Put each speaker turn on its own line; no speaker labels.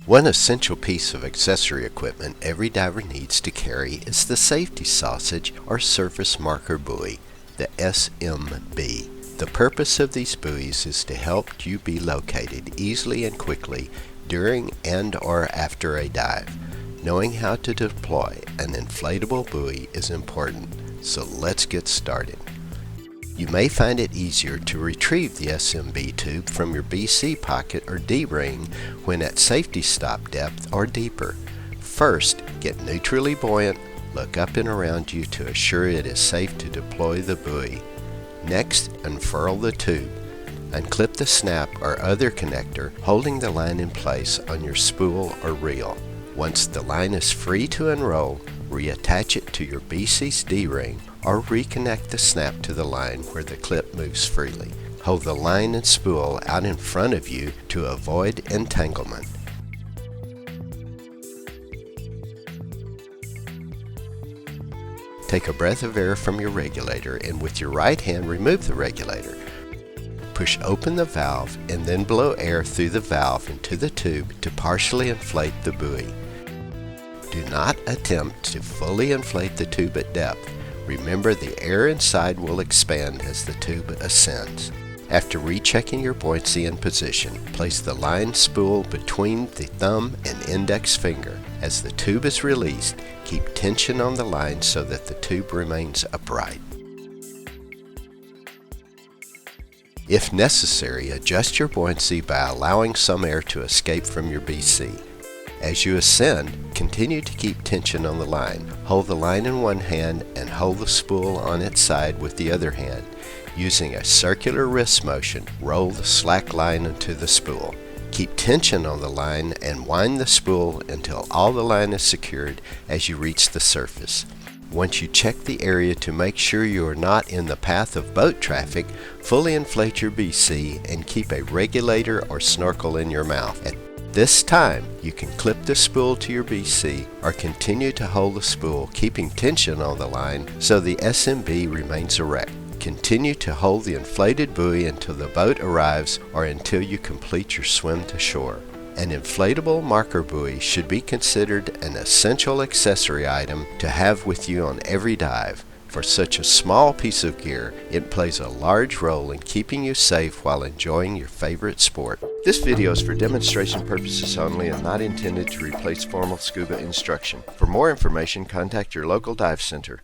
One essential piece of accessory equipment every diver needs to carry is the safety sausage or surface marker buoy, the SMB. The purpose of these buoys is to help you be located easily and quickly during and or after a dive. Knowing how to deploy an inflatable buoy is important, so let's get started. You may find it easier to retrieve the SMB tube from your BC pocket or D-ring when at safety stop depth or deeper. First, get neutrally buoyant, look up and around you to assure it is safe to deploy the buoy. Next, unfurl the tube. Unclip the snap or other connector holding the line in place on your spool or reel. Once the line is free to unroll, reattach it to your BC's D-ring or reconnect the snap to the line where the clip moves freely. Hold the line and spool out in front of you to avoid entanglement. Take a breath of air from your regulator and with your right hand remove the regulator. Push open the valve and then blow air through the valve into the tube to partially inflate the buoy. Do not attempt to fully inflate the tube at depth. Remember, the air inside will expand as the tube ascends. After rechecking your buoyancy and position, place the line spool between the thumb and index finger. As the tube is released, keep tension on the line so that the tube remains upright. If necessary, adjust your buoyancy by allowing some air to escape from your BC. As you ascend, continue to keep tension on the line. Hold the line in one hand and hold the spool on its side with the other hand. Using a circular wrist motion, roll the slack line into the spool. Keep tension on the line and wind the spool until all the line is secured as you reach the surface. Once you check the area to make sure you are not in the path of boat traffic, fully inflate your BC and keep a regulator or snorkel in your mouth. At this time, you can clip the spool to your BC or continue to hold the spool, keeping tension on the line so the SMB remains erect. Continue to hold the inflated buoy until the boat arrives or until you complete your swim to shore. An inflatable marker buoy should be considered an essential accessory item to have with you on every dive. For such a small piece of gear, it plays a large role in keeping you safe while enjoying your favorite sport. This video is for demonstration purposes only and not intended to replace formal scuba instruction. For more information, contact your local dive center.